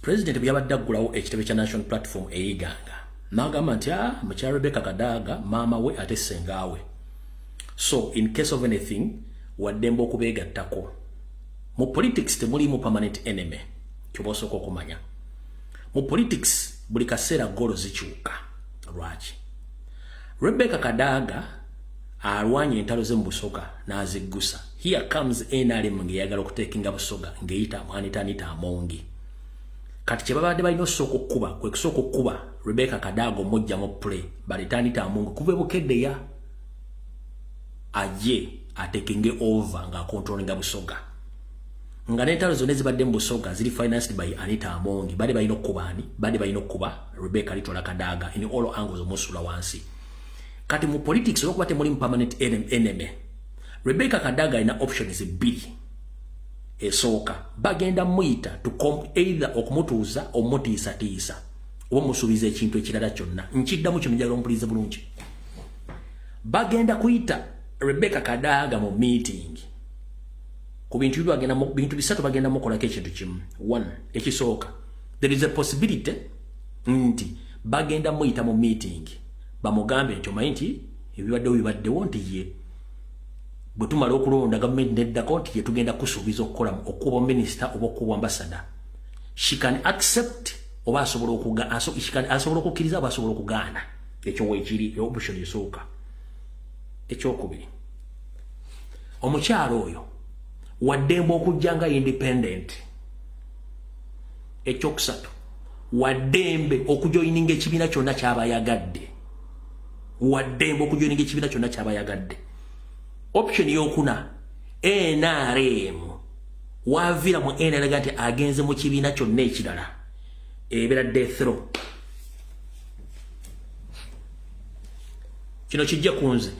President bwe yabadde aggulawo ekitebe kya National Platform eyiganga n'agamba nti mukyala Rebecca Kadaga maama we ate ssengawe, so in case of anything waddembe okubeegattako. Mu politics temulimu permanent enemy kyoba osooka okumanya. Mu politics buli kaseera golo zikyuka. Lwaki? Rebecca Kadaga alwanye entalo ze mu Busoga n'aziggusa. Here comes NRM ng'eyagala okuteekinga Busoga ng'eyita Anita Amongi. Kati kye babadde balina osooka okkuba kwe kusooka okkuba Rebecca Kadaga omujja mu play Anita Amongi kuva Bukeddeya aje atekinge over nga controllinga Busoga. Nga n'entalo zonna ezibadde mu Busoga ziri financed by Anita Amongi. Badde balina okkubaani? Badde balina okkuba Rebecca Litwala Kadaga in all angles omusula wansi. Kati mu politics olwokuba temulimu permanent enemy, Rebecca Kadaga alina options bbiri. Esooka bagenda muyita to either okumutuuza omutiisatiisa oba musuubiza ekintu ekirala kyonna. Nkiddamu kino njagala omupulize bulungi. Bagenda kuyita Rebecca Kadaga mu meeting ku bintu bagenda mu bintu bisatu bagenda mukolako ekintu kimu. One, ekisooka, there is a possibility nti bagenda muyita mu meeting bamugambe nti omanyi nti ebibaddewo nti ye bwe tumala okulonda gavumenti neddako nti ye tugenda kusuubiza okuba minisita oba okuba ambassador. She can accept oba asobola okukkiriza oba asobola okugaana. Ekyo weekiri option esooka. Ekyokubiri, omukyalo oyo waddembe okujjanga independent. Ekyokusatu, waddembe okujoyininga ekibiina kyonna ky'abayagadde. Waddembe okujoyininga ekibiina kyonna ky'abayagadde. Option yokuna, NRM wavira mu NRM nti agenze mu kibiina kyonna ekirala ebeera death row. Kino kijja kunze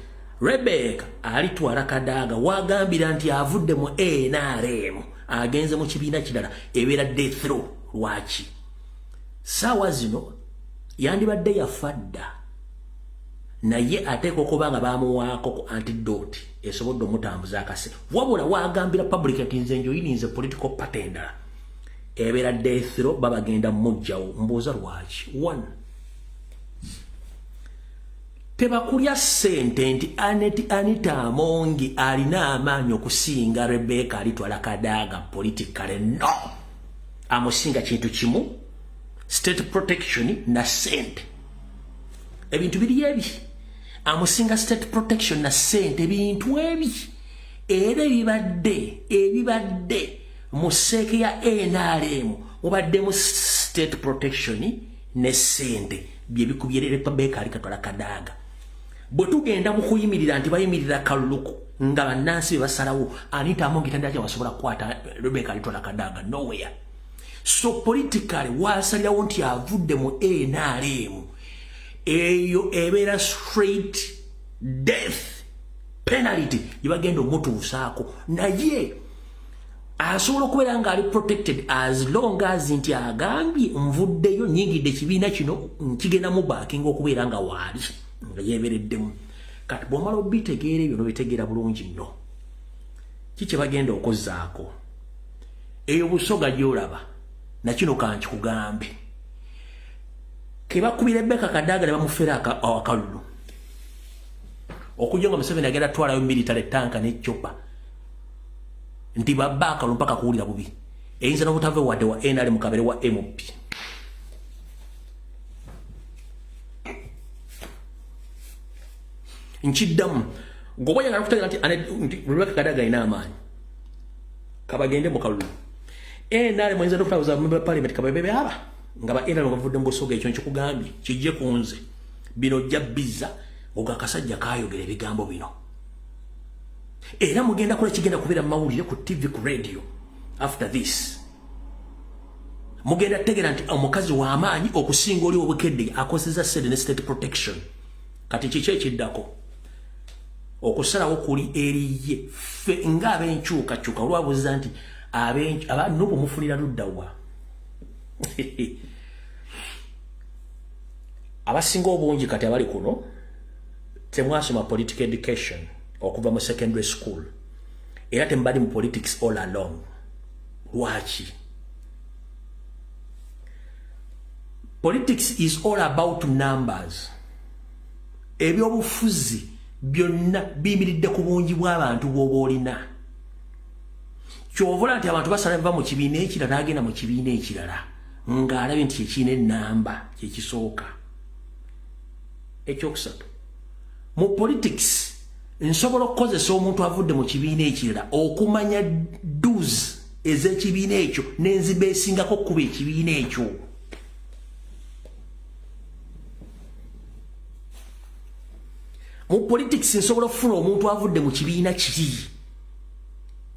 Rebecca alitwala Kadaga wagambira nti avudde mu NRM agenze mu kibiina kirala ebeera death row. Lwaki? Saawa zino yandibadde yafadda naye ateeka okuba nga bamuwaako ku antidote esobodde omutambuza akase. Wabula wagambira public nti nze njoyininze political party endala ebeera death row babagenda mujjawo. Mbuuza lwaki? One, tebakulya ssente nti Anita Amongi alina amaanyi okusinga Rebecca Alitwala Kadaga politically. No, amusinga kintu kimu, state protection na ssente. Ebintu biri ebi. Amusinga state protection na ssente ebintu ebi. Era ebibadde mu sseeke ya NRM mubadde mu state protection ne ssente bye bikubye Rebecca Alitwala Kadaga. Bwe tugenda mu kuyimirira nti bayimirira kaluluku nga bannansi basalawo Anita Amongi tandakya wasobola kukwata Rebecca Alitwala Kadaga nowhere. So politically wasalirawo nti avudde mu NRM eyo ebeera straight death penalty yibagenda omutuusaako. Naye asobola okubeera nga ali protected as long as nti agambye nvuddeyo nyingidde ekibiina kino nkigenda mu backing okubeera nga waali nga yeebereddemu. Kati bw'omala obitegeera ebyo nobitegeera bulungi nnyo. Kiki bagenda okozzaako? Eyo Busoga gy'olaba nakino kankikugambe. Ke bakubira Rebecca Kadaga ne bamufera akalulu. Okujja nga Museveni agenda twalayo military tanka n'eccupa nti babba akalulu mpaka kuwulira bubi. Eyinza n'obutave wadde wa NRM mukabere wa MP. nchiddamu ngoboya nga kutegera nti Rebecca Kadaga ina amaanyi kabagende mu kalulu nale mwenza ndo flaws member parliament kababebe aba ngaba ina ngavudde mbosoga ekyo nkikugambye kijje kunze bino jabbiza ogakasajja kayogera ebigambo bino era mugenda kola kigenda kubera mawulire ku TV ku radio after this mugenda tegera nti omukazi wa amaanyi okusinga oli obukedde akoseza state protection kati kiche kiddako okusalawo kuli eriye fe nga abenchuka chuka olwabuza nti abantu mufunira luddawa abasinga obungi kati abali kuno temwasoma political education okuva mu secondary school era tembali mu politics all along lwaki politics is all about numbers ebyobufuzi byonna bimiridde ku bungi bw'abantu bw'oboolina kyovola nti abantu basala biva mu kibiina ekirala agenda mu kibiina ekirala ng'alabye nti ekiina ennamba kyekisooka ekyokusatu mu politics nsobola okukozesa omuntu avudde mu kibiina ekirala okumanya dues ez'ekibiina ekyo n'enziba esingako okuba ekibiina ekyo mu politics nsobola okufuna omuntu avudde mu kibiina kiri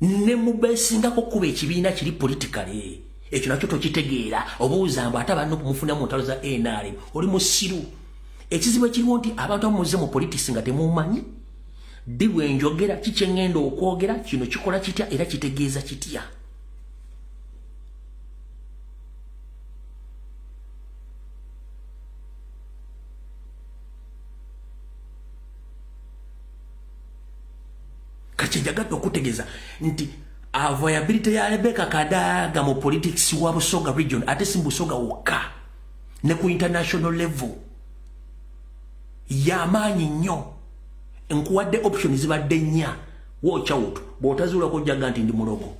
ne mubesingako okuba ekibiina kiri politically ekyo nakyo tokitegeera obuuza mbu ate abantu kumufuna mu ntalo za NRM oli musiru ekizibu ekiriwo nti abantu amuze mu politics nga temumanyi dibwe njogera kikyengenda okwogera kino kikola kitya era kitegeeza kitya kachenjagadde okutegeeza nti avoidability ya Rebecca Kadaga mu politics wa Busoga region ate si Busoga wokka ne ku international level yamanyi nnyo nkuwadde options zibadde nnya watch out bw'otazuula kujjaga nti ndi mulogo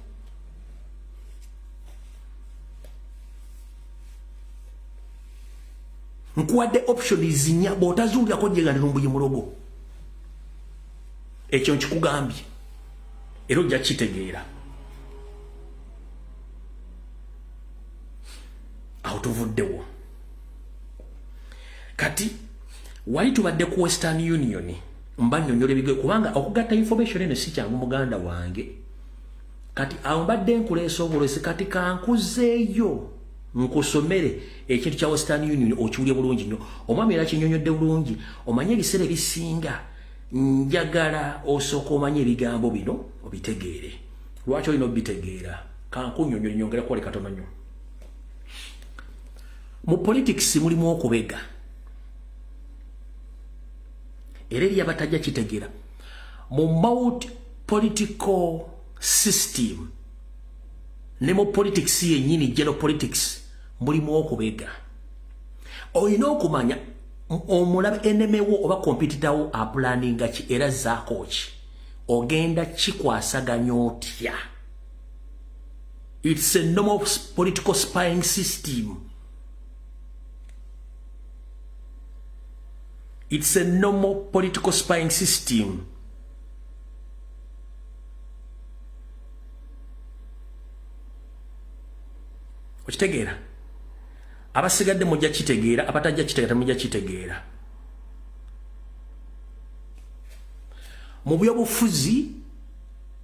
nkuwadde options nnya bw'otazuula kujjaga nti lumbuye mulogo ekyo nkikugambye era ojja kitegeera awo tuvuddewo kati wali tubadde ku Western Union mbanyonyola ebigezo kubanga okugatta information eno si kyangu muganda wange kati awo mbadde nkuleesa obulesi kati kankuzeeyo nkusomere ekintu kya Western Union okiwulye bulungi nnyo omwami era kinyonyodde bulungi omanye ebiseera ebisinga njagala osooka omanye ebigambo bino obitegeere lwaki olina obitegeera kankunyonyola nyongera kwole katono nnyo mu politics mulimu okubega era eri abatajja kitegeera mu multi political system ne mu politics yennyini general politics mulimu okubega olina okumanya omulabe enemewo oba competitor wo apulaninga ki era zaako ki ogenda kikwasaganya otya it's a normal political spying system it's a normal political spying system okitegeera abasigadde mujja kitegeera abatajja kitegeera mujja kitegeera mu byobufuzi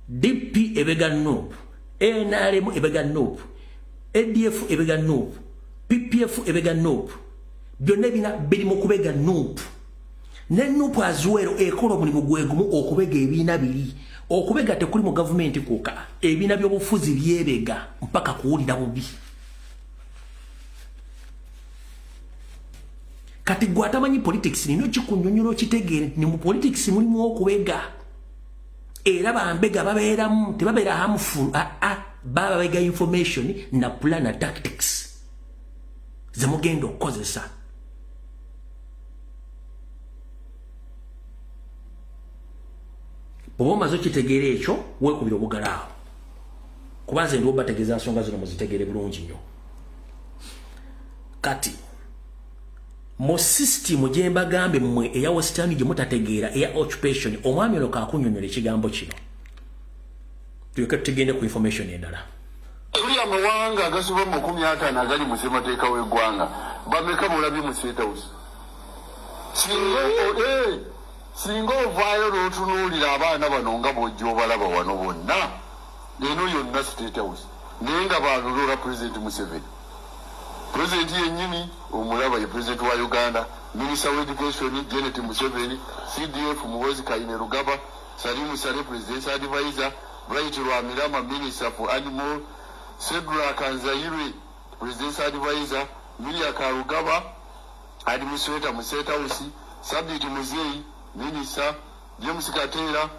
DP ebega NUP NRM ebega NUP ADF ebega NUP PPF ebega NUP byonna bina biri mu kubega NUP ne NUP azuwero ekola omulimu gwegumu okubega ebiina biri okubega tekuli mu gavumenti kuka ebiina by'obufuzi byebega mpaka kuwulira bubi kati gwatamanyi politics nino kikunyonyola kitegeere ni mu politics mulimu okubega era bambega babeeramu tebabeera harmful baba bega information na plan na tactics zemugenda okukozesa bw'oba omaze okitegeera ekyo weekubira obugalaawo kubanze ndi obategeeza nsonga zino muzitegeere bulungi nnyo kati mu system gye mbagambe mmwe eya Western gye mutategeera eya occupation omwami ono kaakunyonyola ekigambo kino tuyeke tugende ku information endala. Tuli amawanga agasoba mu 50 agali mu ssemateeka w'eggwanga bameka bulabye mu State House. Singa ovaayo n'otunuulira abaana bano nga bw'ojja obalaba wano bonna eno yonna State House naye nga baaluloola President Museveni. President yennyini omulaba ye President wa Uganda, Minister of Education Janet Museveni, CDF Muhoozi Kainerugaba, Salimu Sale President's Advisor, Bright Lwamirama Minister for Animal, Cedric Kanzaire President's Advisor, Milia Karugaba Administrator mu State House, Sabit Muzeyi Minister, James Katera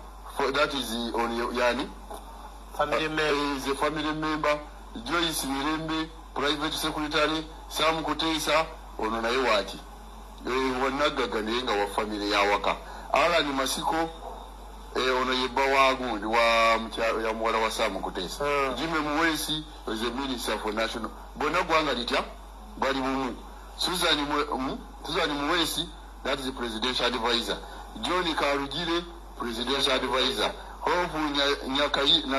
that is on yani family member, is a family member, Joyce Mirembe Private Secretary, Sam Kuteisa ono naye waati wanaggaga naye nga wa family ya waka. Alan Masiko ono yebba wagundi ya muwala wa Sam Kuteisa. Jimmy Muwesi is a Minister for National. Bona gwanga litya bali bumu. Susan Muwesi that is the Presidential Advisor. John Karugire Presidential Advisor. Hope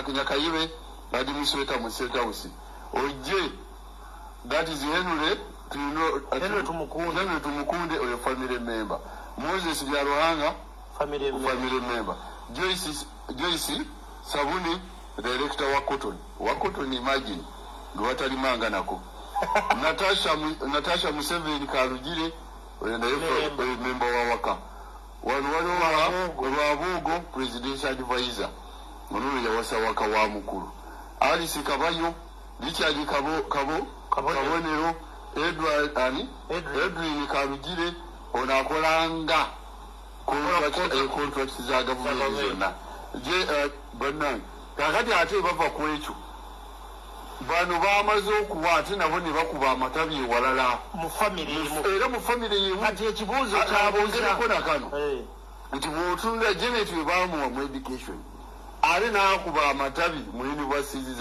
Nyakayibe Administrator mu State House. Oje that is Henry Tumukunde or family member. Moses Byaruhanga family member. Joyce Sabuni director wa Cotton imagine Luwatali manga nako. Natasha Museveni Karugire member wa waka. Wabugo Presidential Advisor. Munulu ya wasa waka wa mukuru. Alice Kabayo Richard Kabonero Edwin Karugire onakolanga contracts za government zonna. Bannan kakati ate bava kwekyo bano bamaze okuwa ate nabo ne bakuba amatabi ewalala mu family era mu family yemu ati ekibuuzo kyabongerako na kano nti bw'otunula Janet we bamuwa mu education ali n'akuba amatabi mu universities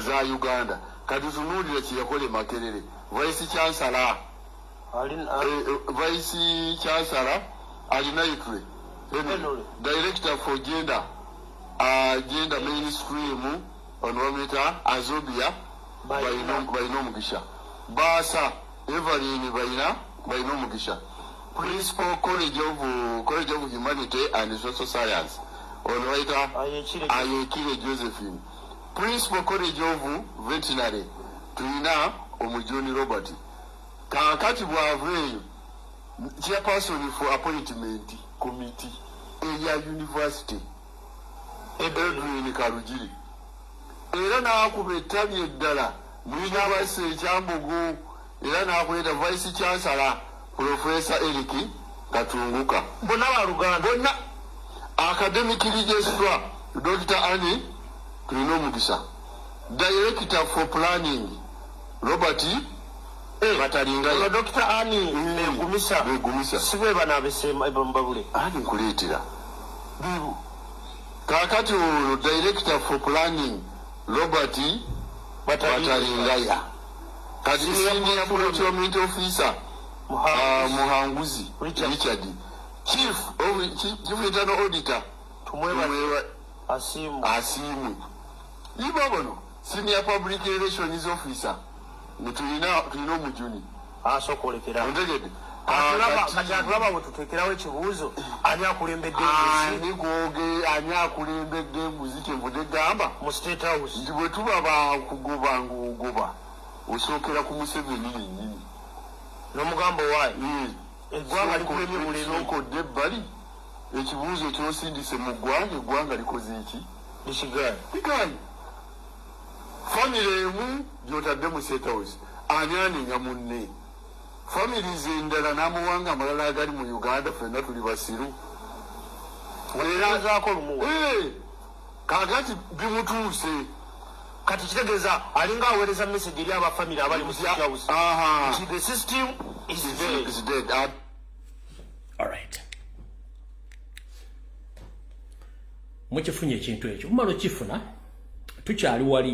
za Uganda kati tunuulira kye yakole Makerere Vice Chancellor alina itwe Director for Gender Mainstream onometa Azobia bayina omugisha Basa Evelyn bayina omugisha Principal College of Humanity and Social Science onoita Ayekire Josephine. Principal College of Veterinary tulina Omujoni Robert. Kakati bwaveeyo chairperson for appointment committee eya university Edwin Karugiri. Era n'akuba ettabi eddala mu university ekyambugu era n'akuleta Vice Chancellor Professor Eric Katunguka. Bonna baluganda bonna academic registrar Dr. Annie tulina omugisa. Director for planning Robert Batalinga. Dr. Annie begumisa sibe banabesema mbabule ali nkuleetera bibu kakati ono Director for planning Robert Batalingaya. Kati senior procurement officer Muhanguzi Richard. Chief Internal Auditor tumwewa Asimu. Ibabono Senior Public Relations Officer tulina omujuni asokolekera ontegedde kati atulaba bwe tuteekerawo ekibuuzo ani akulembedde ani akulembedde embuzi kyenvudde gamba mu State House nti bwe tuba bakugoba ng'ogoba osookera ku Museveni yennyini n'omugambo waayo eggwanga likulembye bulenokodde ebbali ekibuuzo kyosindise mu ggwanga eggwanga likoze eki ligaanye family emu gy'otadde mu State House ani anenya munne families endala n'amuwanga amalala agali mu Uganda ffenna tuli basiru weerazaako lumu kakati bimutuuse kati kitegeeza alinga aweereza message eri abafamily abali mu State House nti the system is dead. All right. Mukifunye ekintu ekyo mumalo kifuna tukyali wali